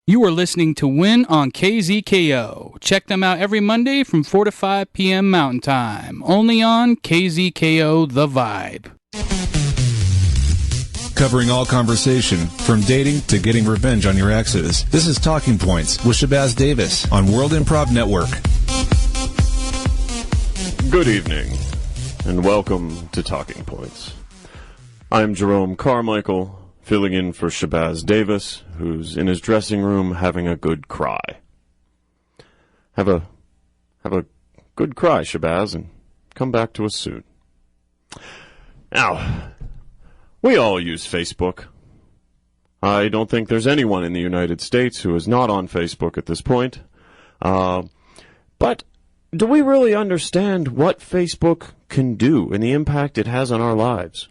You are listening to Win on KZKO. Check them out every Monday from 4 to 5 p.m. Mountain Time. Only on KZKO The Vibe. Covering all conversation, from dating to getting revenge on your exes. This is Talking Points with Shabazz Davis on World Improv Network. Good evening, and welcome to Talking Points. I'm Jerome Carmichael, filling in for Shabazz Davis, who's in his dressing room having a good cry. Have a good cry, Shabazz, and come back to us soon. Now, we all use Facebook. I don't think there's anyone in the United States who is not on Facebook at this point. But do we really understand what Facebook can do and the impact it has on our lives?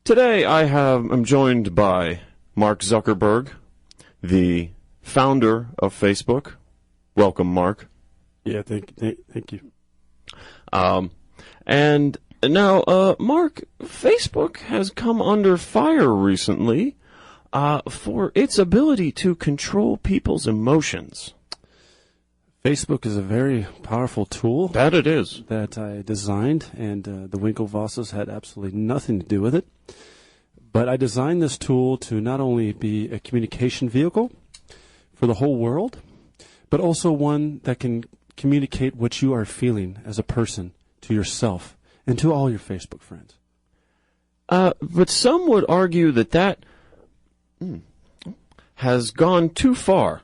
Today I'm joined by Mark Zuckerberg, the founder of Facebook. Welcome, Mark. Yeah, thank you. And now, Mark, Facebook has come under fire recently for its ability to control people's emotions. Facebook is a very powerful tool. That it is. That I designed, and the Winklevosses had absolutely nothing to do with it. But I designed this tool to not only be a communication vehicle for the whole world, but also one that can communicate what you are feeling as a person to yourself and to all your Facebook friends. But some would argue that has gone too far,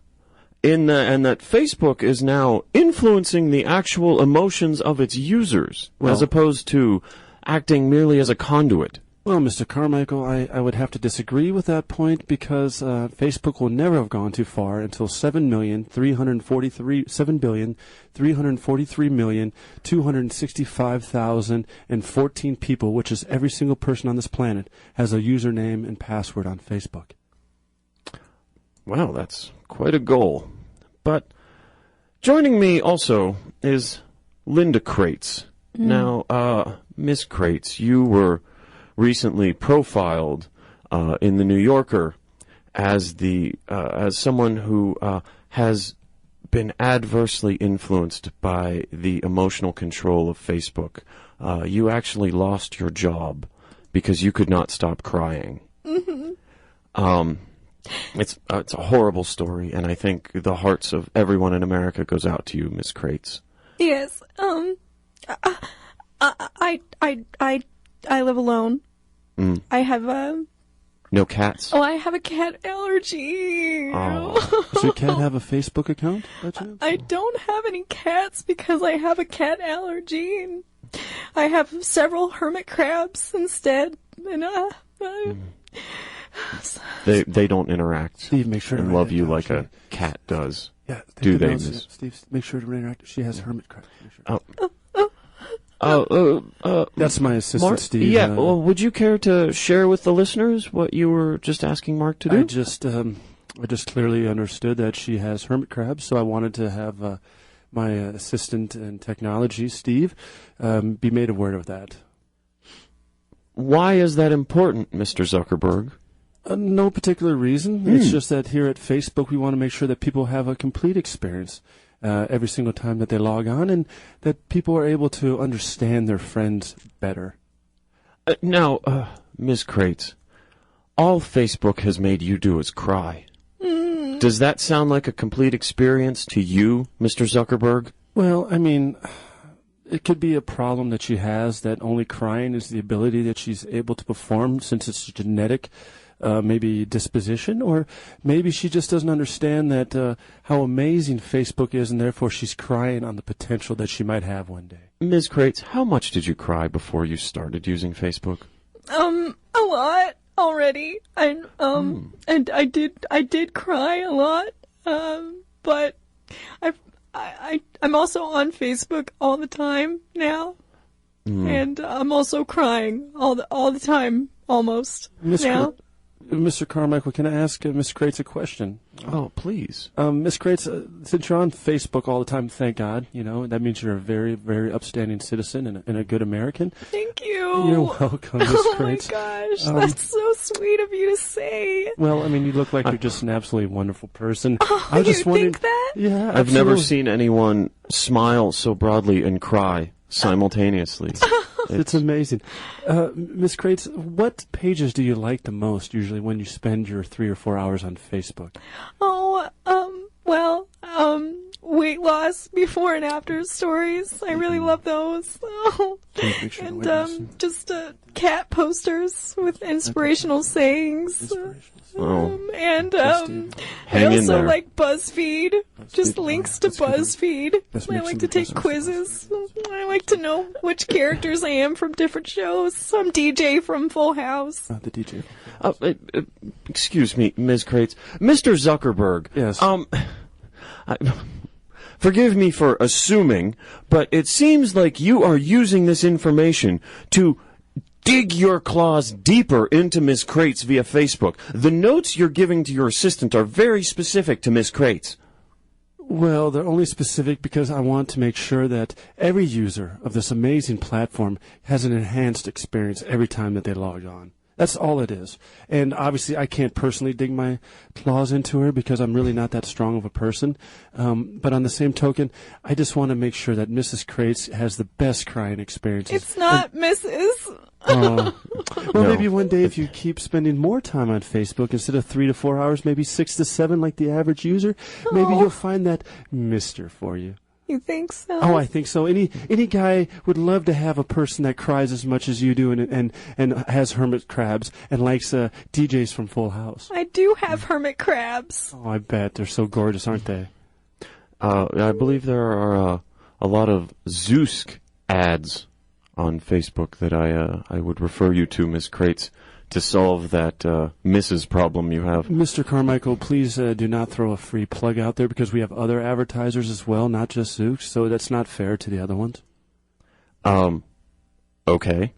and that Facebook is now influencing the actual emotions of its users, as opposed to acting merely as a conduit. Well, Mr. Carmichael, I would have to disagree with that point because Facebook will never have gone too far until 7,343,265,014 people, which is every single person on this planet, has a username and password on Facebook. Wow, that's quite a goal. But joining me also is Linda Kraetz. Now, Miss Kraetz, you were recently profiled in the New Yorker as someone who has been adversely influenced by the emotional control of Facebook. You actually lost your job because you could not stop crying. Mm-hmm. It's a horrible story, and I think the hearts of everyone in America goes out to you, Miss Kraetz. Yes. I live alone. I have no cats. Oh, I have a cat allergy. Oh. Does your cat have a Facebook account by chance? I don't have any cats because I have a cat allergy. And I have several hermit crabs instead, and Steve, they don't interact. Steve, make sure to and love you like a cat does. Yeah, do they, Miss? Steve, make sure to interact. She has hermit crabs. That's my assistant, Mark, Steve. Yeah, well, would you care to share with the listeners what you were just asking Mark to do? I just clearly understood that she has hermit crabs, so I wanted to have my assistant in technology, Steve, be made aware of that. Why is that important, Mr. Zuckerberg? No particular reason. It's just that here at Facebook, we want to make sure that people have a complete experience every single time that they log on, and that people are able to understand their friends better. Now, Ms. Kraetz, all Facebook has made you do is cry. Does that sound like a complete experience to you, Mr. Zuckerberg? Well, I mean, it could be a problem that she has, that only crying is the ability that she's able to perform since it's genetic. Maybe disposition, or maybe she just doesn't understand that how amazing Facebook is, and therefore she's crying on the potential that she might have one day. Ms. Kraetz, how much did you cry before you started using Facebook? A lot already. And I did cry a lot. But I'm also on Facebook all the time now, and I'm also crying all the time almost now. Mr. Carmichael, can I ask Miss Crates a question? Oh, please. Miss Crates, since you're on Facebook all the time, thank God, that means you're a very, very upstanding citizen and a good American. Thank you. You're welcome, Miss Crates. Oh my gosh, that's so sweet of you to say. Well, I mean, you look like you're just an absolutely wonderful person. Oh, I was just wondering, think that? Yeah, I've never seen anyone smile so broadly and cry simultaneously. It's amazing. Miss Crates, what pages do you like the most usually when you spend your 3 or 4 hours on Facebook? Weight loss before and after stories. I really love those. And just cat posters with inspirational sayings. And I also like BuzzFeed. Just links to BuzzFeed. I like to take quizzes. I like to know which characters I am from different shows. I'm DJ from Full House. The DJ. Excuse me, Ms. Crates. Mr. Zuckerberg. Yes. Forgive me for assuming, but it seems like you are using this information to dig your claws deeper into Ms. Crates via Facebook. The notes you're giving to your assistant are very specific to Ms. Crates. Well, they're only specific because I want to make sure that every user of this amazing platform has an enhanced experience every time that they log on. That's all it is. And obviously I can't personally dig my claws into her because I'm really not that strong of a person. But on the same token, I just want to make sure that Mrs. Crates has the best crying experiences. It's not Mrs. Well, No. maybe one day if you keep spending more time on Facebook instead of 3 to 4 hours, maybe 6 to 7 like the average user, maybe you'll find that Mr. for you. You think so? Oh, I think so. Any guy would love to have a person that cries as much as you do and has hermit crabs and likes DJs from Full House. I do have hermit crabs. Oh, I bet. They're so gorgeous, aren't they? I believe there are a lot of Zeusk ads on Facebook that I would refer you to, Ms. Crates, to solve that Mrs. problem you have. Mr. Carmichael, please do not throw a free plug out there because we have other advertisers as well, not just Zooks, so that's not fair to the other ones. Okay.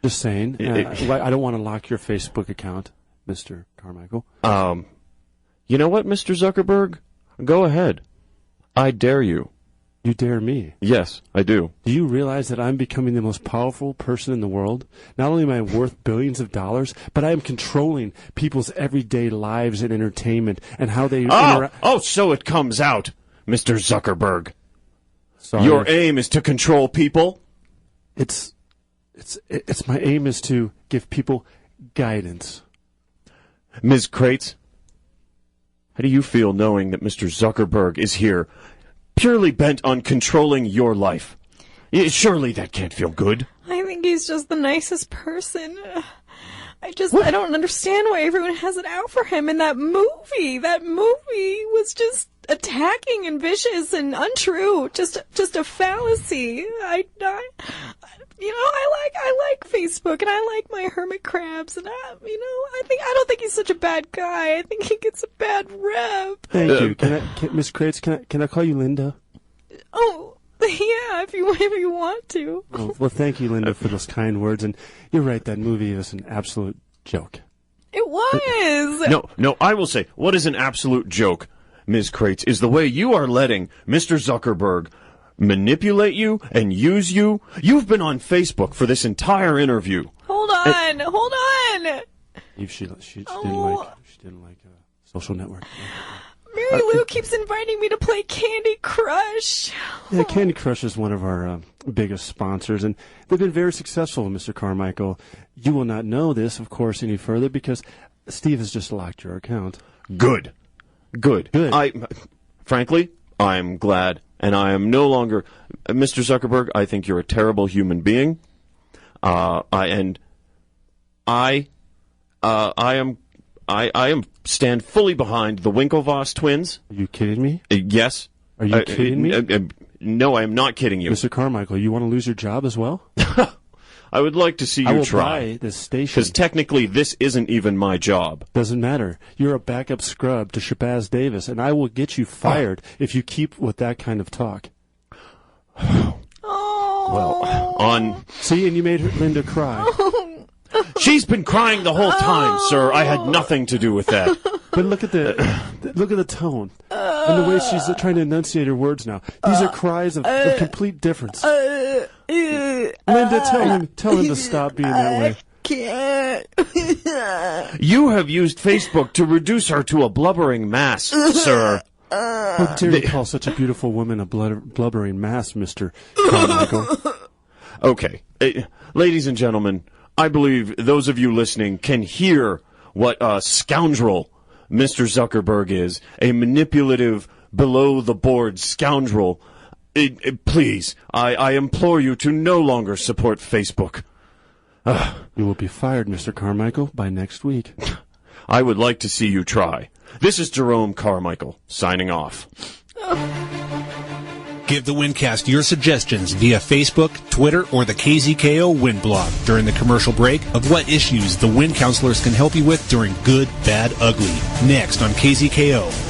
Just saying. I don't want to lock your Facebook account, Mr. Carmichael. You know what, Mr. Zuckerberg? Go ahead. I dare you. You dare me? Yes, I do. Do you realize that I'm becoming the most powerful person in the world? Not only am I worth billions of dollars, but I am controlling people's everyday lives and entertainment and how they interact. Oh, so it comes out, Mr. Zuckerberg. Sorry. Your aim is to control people? It's my aim is to give people guidance. Ms. Crates, how do you feel knowing that Mr. Zuckerberg is here purely bent on controlling your life? Surely that can't feel good. I think he's just the nicest person. I don't understand why everyone has it out for him. And that movie was just attacking and vicious and untrue. Just a fallacy. I like Facebook and I like my hermit crabs and I don't think he's such a bad guy. I think he gets a bad rep. Thank you. Miss Crates, can I call you Linda? Oh, yeah, if you want to. Well, thank you, Linda, for those kind words. And you're right, that movie is an absolute joke. It was. No, I will say, what is an absolute joke, Ms. Crates, is the way you are letting Mr. Zuckerberg manipulate you and use you. You've been on Facebook for this entire interview. Hold on. She didn't like social network. Mary Lou keeps inviting me to play Candy Crush. Yeah, Candy Crush is one of our biggest sponsors, and they've been very successful, Mr. Carmichael. You will not know this, of course, any further because Steve has just locked your account. Good. Frankly, I'm glad, and I am no longer Mr. Zuckerberg. I think you're a terrible human being. I stand fully behind the Winklevoss twins. Are you kidding me? Yes. Are you kidding me? No, I am not kidding you. Mr. Carmichael, you want to lose your job as well? I would like to see I you will try. buy this station. Because technically, this isn't even my job. Doesn't matter. You're a backup scrub to Shabazz Davis, and I will get you fired if you keep with that kind of talk. Oh. Well, See, and you made Linda cry. She's been crying the whole time, sir. I had nothing to do with that. But look at the tone and the way she's trying to enunciate her words now. These are cries of complete difference. Linda, tell him to stop being that way. Can't. You have used Facebook to reduce her to a blubbering mass, sir. How dare you call such a beautiful woman a blubbering mass, Mr. Carmichael? Okay. Ladies and gentlemen, I believe those of you listening can hear what a scoundrel Mr. Zuckerberg is. A manipulative, below-the-board scoundrel. Please, I implore you to no longer support Facebook. You will be fired, Mr. Carmichael, by next week. I would like to see you try. This is Jerome Carmichael, signing off. Give the Wincast your suggestions via Facebook, Twitter, or the KZKO Win blog during the commercial break of what issues the Win counselors can help you with during Good, Bad, Ugly. Next on KZKO.